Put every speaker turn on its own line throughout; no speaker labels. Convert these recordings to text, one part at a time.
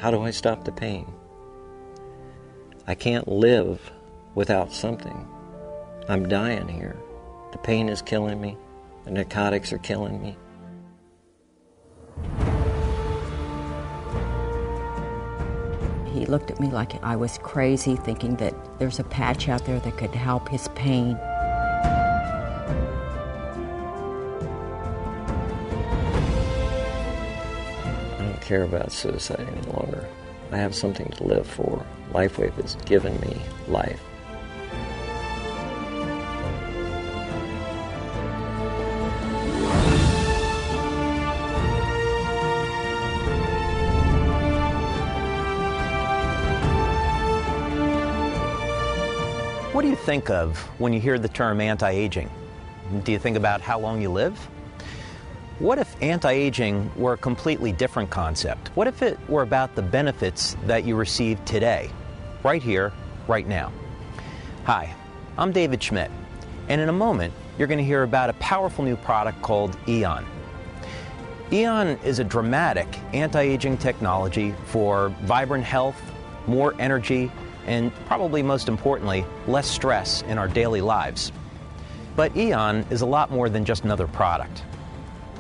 How do I stop the pain? I can't live without something. I'm dying here. The pain is killing me. The narcotics are killing me.
He looked at me like I was crazy, thinking that there's a patch out there that could help his pain.
I don't care about suicide any longer. I have something to live for. LifeWave has given me life.
What do you think of when you hear the term anti-aging? Do you think about how long you live? What if anti-aging were a completely different concept? What if it were about the benefits that you receive today, right here, right now? Hi, I'm David Schmidt, and in a moment, you're going to hear about a powerful new product called Eon. Eon is a dramatic anti-aging technology for vibrant health, more energy, and probably most importantly, less stress in our daily lives. But Eon is a lot more than just another product.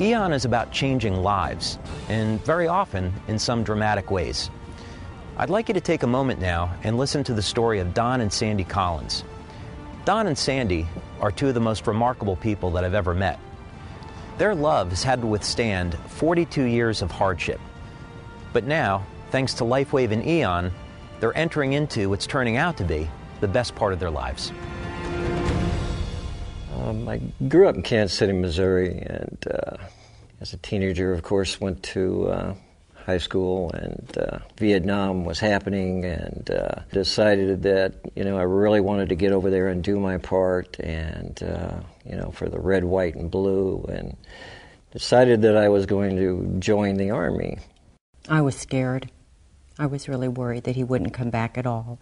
Eon is about changing lives, and very often in some dramatic ways. I'd like you to take a moment now and listen to the story of Don and Sandy Collins. Don and Sandy are two of the most remarkable people that I've ever met. Their love has had to withstand 42 years of hardship. But now, thanks to LifeWave and Eon, they're entering into what's turning out to be the best part of their lives.
I grew up in Kansas City, Missouri, and as a teenager, of course, went to high school, and Vietnam was happening, and decided that, I really wanted to get over there and do my part, and, for the red, white, and blue, and decided that I was going to join the Army.
I was scared. I was really worried that he wouldn't come back at all.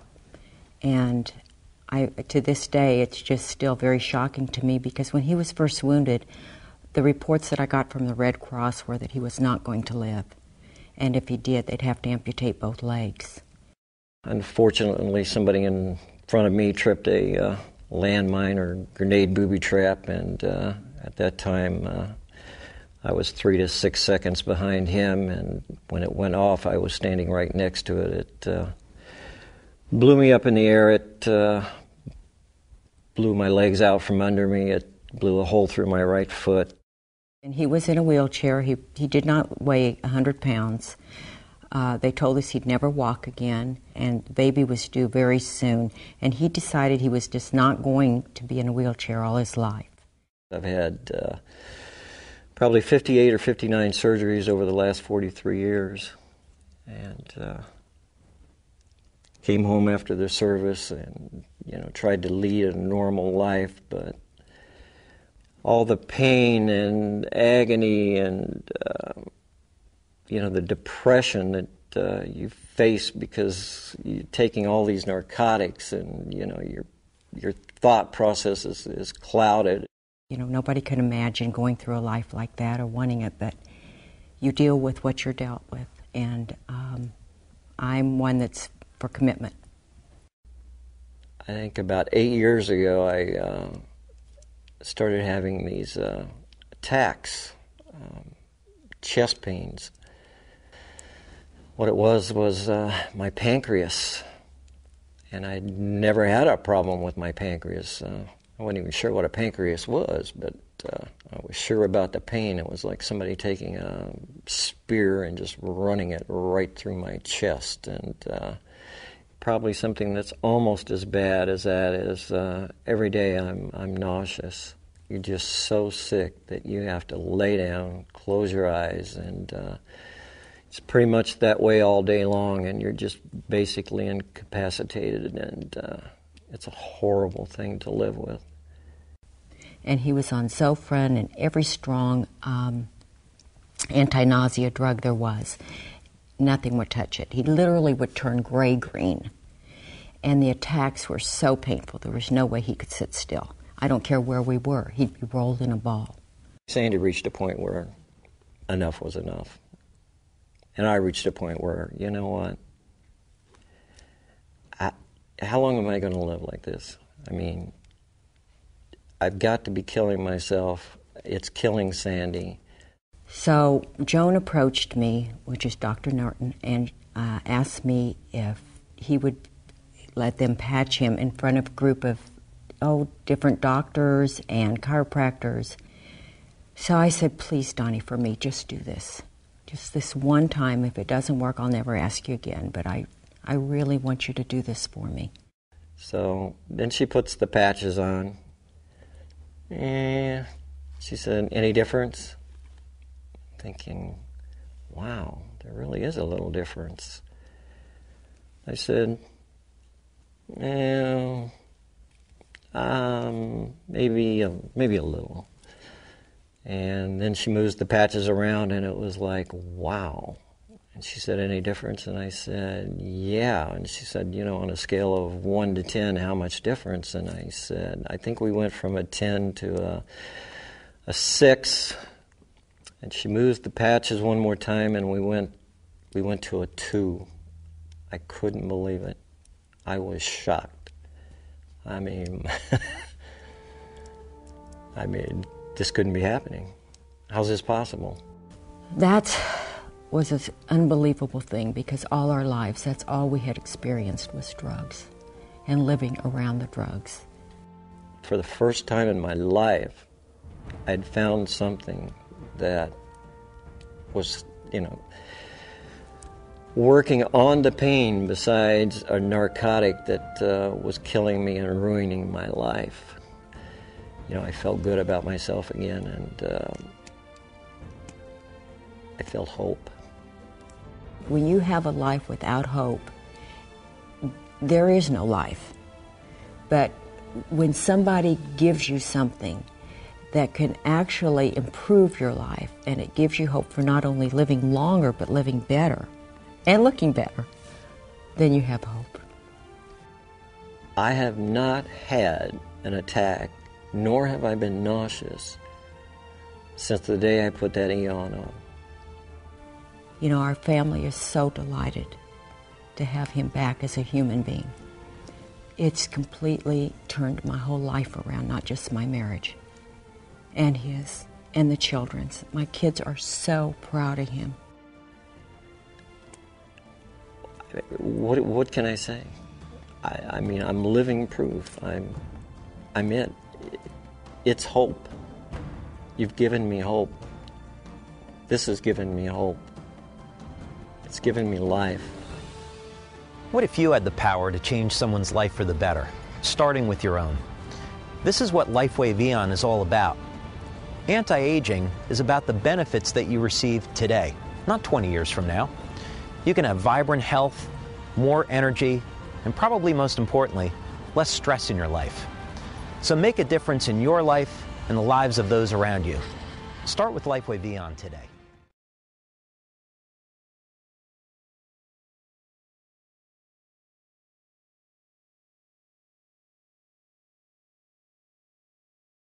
And to this day, it's just still very shocking to me, because when he was first wounded, the reports that I got from the Red Cross were that he was not going to live. And if he did, they'd have to amputate both legs.
Unfortunately, somebody in front of me tripped a landmine or grenade booby trap, and at that time, I was 3 to 6 seconds behind him, and when it went off, I was standing right next to it. It blew me up in the air. It blew my legs out from under me. It blew a hole through my right foot.
And he was in a wheelchair. He did not weigh 100 pounds. They told us he'd never walk again, and the baby was due very soon. And he decided he was just not going to be in a wheelchair all his life.
I've had probably 58 or 59 surgeries over the last 43 years. And came home after the service and, tried to lead a normal life, but all the pain and agony and, the depression that you face because you're taking all these narcotics and, your thought process is clouded.
Nobody can imagine going through a life like that or wanting it, but you deal with what you're dealt with. And I'm one that's for commitment.
I think about 8 years ago, I started having these attacks, chest pains. What it was my pancreas, and I never had a problem with my pancreas. I wasn't even sure what a pancreas was, but I was sure about the pain. It was like somebody taking a spear and just running it right through my chest, and probably something that's almost as bad as that is every day I'm nauseous. You're just so sick that you have to lay down, close your eyes, and it's pretty much that way all day long, and you're just basically incapacitated, and it's a horrible thing to live with.
And he was on Zofran and every strong anti-nausea drug there was. Nothing would touch it. He literally would turn gray-green. And the attacks were so painful, there was no way he could sit still. I don't care where we were, he'd be rolled in a ball.
Sandy reached a point where enough was enough. And I reached a point where, you know what? How long am I going to live like this? I mean, I've got to be killing myself. It's killing Sandy.
So Joan approached me, which is Dr. Norton, and asked me if he would let them patch him in front of a group of different doctors and chiropractors. So I said, please, Donnie, for me, just do this. Just this one time. If it doesn't work, I'll never ask you again. But I really want you to do this for me.
So then she puts the patches on. And she said, any difference? Thinking, wow, there really is a little difference. I said, maybe a little. And then she moves the patches around, and it was like, wow. And she said, any difference? And I said, yeah. And she said, on a scale of 1 to 10, how much difference? And I said, I think we went from a 10 to a 6. And she moves the patches one more time, and we went to a 2. I couldn't believe it. I was shocked. I mean, this couldn't be happening. How's this possible?
That was an unbelievable thing, because all our lives, that's all we had experienced was drugs and living around the drugs.
For the first time in my life, I'd found something that was, working on the pain besides a narcotic that was killing me and ruining my life. I felt good about myself again, and I felt hope.
When you have a life without hope, there is no life. But when somebody gives you something that can actually improve your life, and it gives you hope for not only living longer, but living better and looking better, then you have hope.
I have not had an attack, nor have I been nauseous since the day I put that Eon on.
Our family is so delighted to have him back as a human being. It's completely turned my whole life around, not just my marriage, and his, and the children's. My kids are so proud of him.
What can I say? I mean, I'm living proof. I'm it. It's hope. You've given me hope. This has given me hope. It's given me life.
What if you had the power to change someone's life for the better, starting with your own? This is what LifeWave Eon is all about. Anti-aging is about the benefits that you receive today, not 20 years from now. You can have vibrant health, more energy, and probably most importantly, less stress in your life. So make a difference in your life and the lives of those around you. Start with LifeWave Eon today.